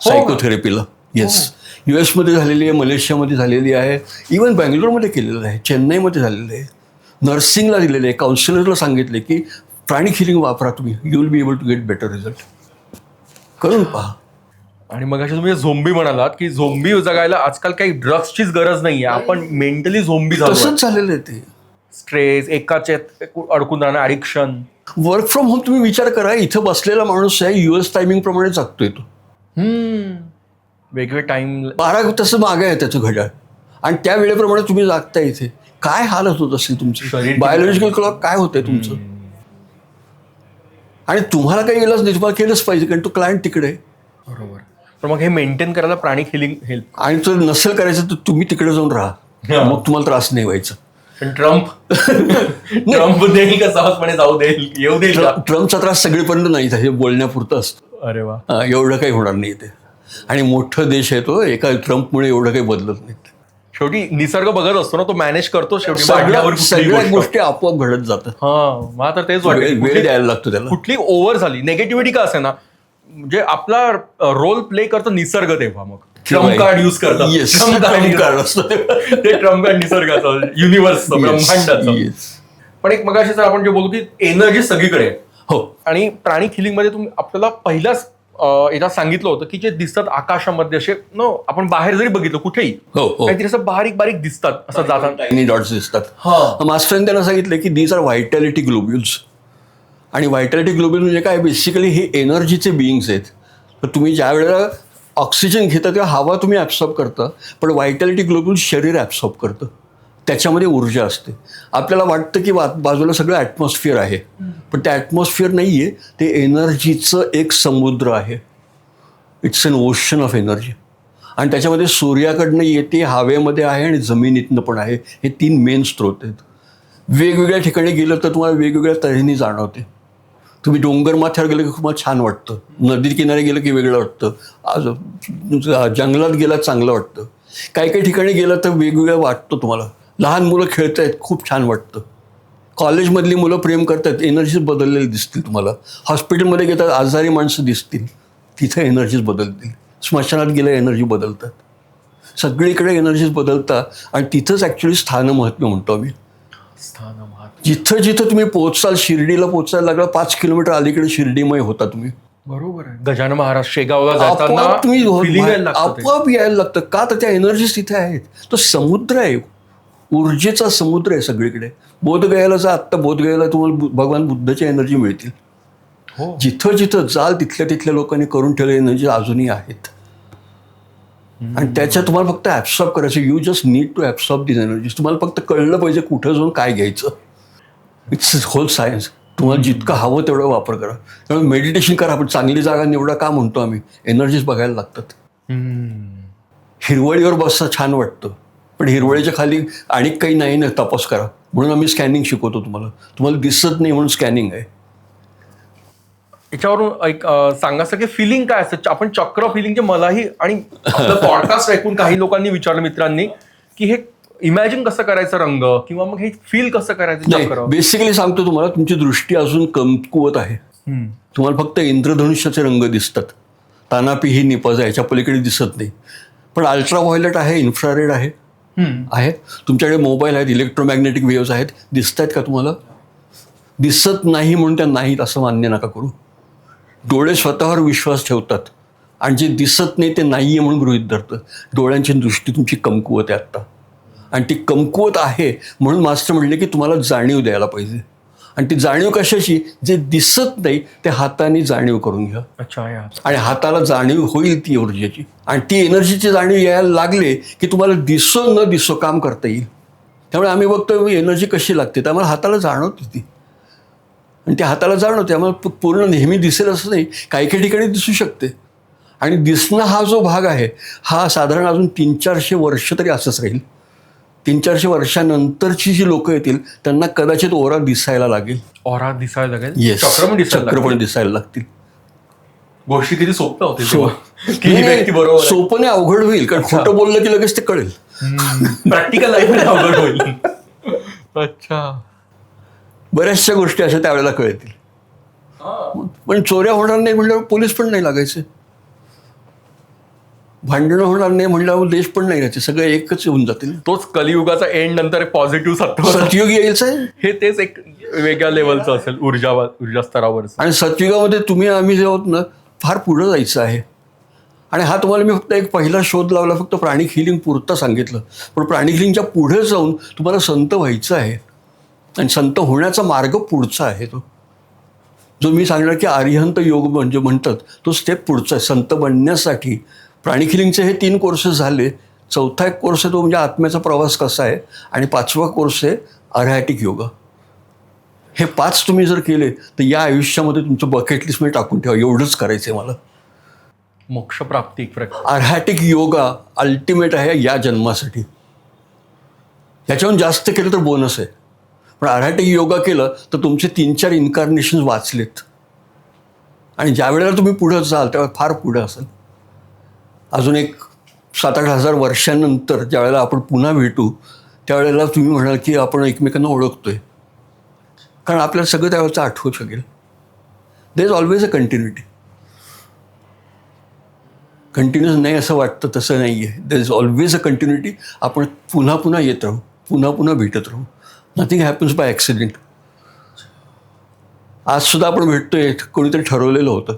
सायकोथेरपीला. Yes, US मध्ये झालेली आहे, मलेशियामध्ये झालेली आहे, इवन बँगलोरमध्ये केलेलं आहे, चेन्नईमध्ये झालेलं आहे. नर्सिंगला दिलेलं आहे, काउन्सिलरला सांगितले की प्राणिक हिलिंग वापरा तुम्ही, you will be able to get better result. करून पहा. आणि मग अशा तुम्ही झोंबी म्हणालात की झोंबी जगायला आजकाल काही ड्रग्सचीच गरज नाहीये, आपण मेंटली झोंबी झालो. तसंच झालेलं आहे ते. स्ट्रेस, एकाचे अडकून राहणं, ॲडिक्शन. वर्क फ्रॉम होम तुम्ही विचार करा, इथं बसलेला माणूस आहे US टायमिंग प्रमाणे जगतोय तो. वेगवेगळे टाइम 12 तसं मागे आहे त्याचं घड्याळ, आणि त्या वेळेप्रमाणे तुम्ही जागता इथे. काय हालत होत असेल तुमची, शरीर बायोलॉजिकल क्लॉक काय होतंय तुमचं. आणि तुम्हाला काही इलाज नाही, तुम्हाला केलंच पाहिजे कारण तो क्लायंट तिकडे आहे. बरोबर. पण मग हे मेंटेन करायला प्राणिक हिलिंग हेल्प. आणि जर नसेल करायचं तर तुम्ही तिकडे जाऊन राहा, मग तुम्हाला त्रास नाही व्हायचा. पण ट्रम्प देईल का सहजपणे जाऊ देईल, येऊ देईल का? ट्रम्पचा त्रास सगळीपर्यंत नाही, हे बोलण्यापुरतं असतं. अरे वा. एवढं काही होणार नाही ते. आणि मोठं देश आहे तो, एका ट्रम्पमुळे एवढं काही बदलत नाही. शेवटी निसर्ग बघत असतो ना, तो मॅनेज करतो शेवटी. वाढल्यावर कुठलीही सगळ्या गोष्ट. गोष्टी आपोआप घडत जातात. हा, मला तर तेच वेळ वाटतं. द्यायला लागतो त्याला. कुठली ओव्हर झाली, नेगेटिव्हिटी का असे ना, म्हणजे आपला रोल प्ले करतो निसर्ग. तेव्हा मग ट्रम्प कार्ड युज करतात. Yes, ट्रम्प Trump card असतं. ते ट्रम्प कार्ड निसर्गाचं, युनिव्हर्सचं, ब्रह्मांडाचं. Yes. पण एक मगाशी जर आपण जे बोलू की एनर्जी सगळीकडे आहे. हो. आणि प्राणिक हिलिंग मध्ये तुम्ही आपल्याला पहिलाच याच्यात सांगितलं होतं की जे दिसतात आकाशामध्ये असे आपण बाहेर जरी बघितलं कुठेही हो. काहीतरी असं बारीक बारीक दिसतात असं जातात. टायनी डॉट्स दिसतात. हा. मास्टरने त्यांना सांगितलं की दीज आर व्हायटॅलिटी ग्लोब्युल्स. आणि व्हायटॅलिटी ग्लोब्युल म्हणजे काय, बेसिकली हे एनर्जीचे बिईंग्स आहेत. तर तुम्ही ज्या वेळेला ऑक्सिजन घेता तेव्हा हवा तुम्ही ॲब्सॉर्ब करता, पण व्हायटॅलिटी ग्लोब्युल शरीर ॲब्सॉर्ब करतं. त्याच्यामध्ये ऊर्जा असते. आपल्याला वाटतं की बाजूला सगळं ॲटमॉस्फिअर आहे, पण ते ॲटमॉस्फिअर नाही आहे, ते एनर्जीचं एक समुद्र आहे. It's an ocean of energy. आणि त्याच्यामध्ये सूर्याकडनं येते, हवेमध्ये आहे आणि जमिनीतनं पण आहे. हे 3 मेन स्रोत आहेत. वेगवेगळ्या ठिकाणी गेलं तर तुम्हाला वेगवेगळ्या तऱ्हेने जाणवते. तुम्ही डोंगर माथ्यावर गेलं की तुम्हाला छान वाटतं, नदी किनारे गेलं की वेगळं वाटतं, जंगलात गेलं चांगलं वाटतं, काही काही ठिकाणी गेलं तर वेगवेगळं वाटतं तुम्हाला. लहान मुलं खेळत आहेत, खूप छान वाटतं. कॉलेजमधली मुलं प्रेम करतात, एनर्जीज बदललेली दिसतील तुम्हाला. हॉस्पिटलमध्ये घेतात, आजारी माणसं दिसतील, तिथं एनर्जीज बदलतील. स्मशानात गेल्या एनर्जी बदलतात. सगळीकडे एनर्जीज बदलतात. आणि तिथंच ॲक्च्युली स्थानमहात्म्य म्हणतो आम्ही. जिथं जिथं तुम्ही पोहोचाल, शिर्डीला पोहोचायला लागला 5 किलोमीटर अलीकडे शिर्डीमय होता तुम्ही. बरोबर आहे. गजानन महाराज शेगावला जाताना आपोआप तुम्ही feeling यायला लागतं ते. आपोआप यायला लागतं. का तर त्या एनर्जीज तिथे आहेत. तो समुद्र आहे, ऊर्जेचा समुद्र आहे सगळीकडे. बोधगयाला जा, आत्ता बोधगयाला तुम्हाला भगवान बुद्धाची एनर्जी मिळतील. हो. जिथं जिथं जाल तिथल्या लोकांनी करून ठेवलेल्या एनर्जी अजूनही आहेत. आणि त्याच्या तुम्हाला फक्त ॲब्सॉर्ब करायचं. You just need to absorb this energies. तुम्हाला फक्त कळलं पाहिजे कुठं जाऊन काय घ्यायचं. It's whole science. तुम्हाला जितकं हवं तेवढा वापर करा. त्यामुळे मेडिटेशन करा. आपण चांगली जागा निवडा का म्हणतो आम्ही, एनर्जीज बघायला लागतात. हिरवळीवर बसता छान वाटतं, पण हिरवळीच्या खाली आणि काही नाही ना, तपास करा. म्हणून आम्ही स्कॅनिंग शिकवतो तुम्हाला. तुम्हाला दिसत नाही म्हणून स्कॅनिंग आहे. याच्यावरून एक सांगायचं की फिलिंग काय असतं. आपण चक्र फिलिंग जे मलाही आणि आपलं पॉडकास्ट ऐकून काही लोकांनी विचारलं, मित्रांनी, की हे इमॅजिन कसं करायचं रंग, किंवा मग हे फील कसं करायचं चक्र. बेसिकली सांगतो तुम्हाला, तुमची दृष्टी अजून कमकुवत आहे. तुम्हाला फक्त इंद्रधनुष्याचे रंग दिसतात. तानापी ही निपज आहे, याच्या पलीकडे दिसत नाही. पण अल्ट्राव्हायोलेट आहे, इन्फ्रारेड आहे, तुमच्याकडे मोबाईल आहेत, इलेक्ट्रोमॅग्नेटिक वेव्हज आहेत, दिसत आहेत का तुम्हाला? दिसत नाही म्हणून त्या नाहीत असं मान्य नका करू. डोळे स्वतःवर विश्वास ठेवतात आणि जे दिसत नाही ते नाही आहे म्हणून गृहीत धरतं. डोळ्यांची दृष्टी तुमची कमकुवत आहे आत्ता, आणि ती कमकुवत आहे म्हणून मास्टर म्हणले की तुम्हाला जाणीव द्यायला पाहिजे. आणि ती जाणीव कशाची? जे दिसत नाही ते हाताने जाणीव करून घ्या. अच्छा. आणि हाताला जाणीव होईल ती ऊर्जेची, आणि ती एनर्जीची जाणीव यायला लागले की तुम्हाला दिसो न दिसो काम करता येईल. त्यामुळे आम्ही बघतो एनर्जी कशी लागते, त्यामुळे हाताला जाणवते ती, आणि त्या हाताला जाणवते. त्यामुळे पूर्ण नेहमी दिसेल असं नाही, काही काही ठिकाणी दिसू शकते. आणि दिसणं हा जो भाग आहे हा साधारण अजून 300-400 वर्ष तरी असंच राहील. 300-400 वर्षानंतरची जी लोक येतील त्यांना कदाचित ओरा दिसायला लागेल. ओरा दिसायला लागेल. येस, चक्र पण दिसायला लागतील. गोष्टी किती सोप्या होतील. सोपं नाही, अवघड होईल, कारण खोटं बोललं की लगेच ते कळेल. प्रॅक्टिकल लाईफ अवघड होईल. अच्छा. बऱ्याचशा गोष्टी अशा त्यावेळेला कळतील. पण चोऱ्या होणार नाही म्हणल्यावर पोलीस पण नाही लागायचे. भांडणं होणार नाही म्हणल्यावर देश पण नाही राहते, सगळे एकच होऊन जातील. तोच कलियुगाचा एंड नंतर पॉझिटिव्ह सत्व सतयुग यायचं आहे. हे तेच एक वेगळ्या लेवलचं असेल ऊर्जा स्तरावरचं. आणि सतयुगामध्ये तुम्ही आम्ही जे आहोत ना, फार पुढं जायचं आहे. आणि हा तुम्हाला मी फक्त एक पहिला शोध लावला, फक्त प्राणिक हिलिंग पुरतं सांगितलं. पण प्राणिक हिलिंगच्या पुढे जाऊन तुम्हाला संत व्हायचं आहे. आणि संत होण्याचा मार्ग पुढचा आहे तो, जो मी सांगणार की आर्यहंत योग म्हणजे म्हणतात, तो स्टेप पुढचा आहे. संत बनण्यासाठी प्राणिक हिलिंगचे हे 3 कोर्सेस झाले. चौथा एक कोर्स आहे तो म्हणजे आत्म्याचा प्रवास कसा आहे. आणि 5वा कोर्स आहे अरहॅटिक योगा. हे 5 तुम्ही जर केले तर या आयुष्यामध्ये तुमचं बकेट लिस्टमध्ये टाकून ठेवा, एवढंच करायचं आहे मला. मोक्षप्राप्ती एक प्रकार. अरहॅटिक योगा अल्टिमेट आहे या जन्मासाठी. याच्याहून जास्त केलं तर बोनस आहे. पण अरहॅटिक योगा केलं तर तुमचे 3-4 इन्कार्नेशन्स वाचलेत. आणि ज्या वेळेला तुम्ही पुढं जाल तेव्हा फार पुढं असाल. अजून एक 7-8 हजार वर्षांनंतर ज्या वेळेला आपण पुन्हा भेटू त्यावेळेला तुम्ही म्हणाल की आपण एकमेकांना ओळखतोय, कारण आपल्याला सगळं त्यावेळेचं आठवू शकेल. There is always a continuity. Continuous नाही असं वाटतं, तसं नाही आहे. There is always a continuity. आपण पुन्हा पुन्हा येत राहू, पुन्हा पुन्हा भेटत राहू. Nothing happens by accident. आजसुद्धा आपण भेटतोय, कोणीतरी ठरवलेलं होतं.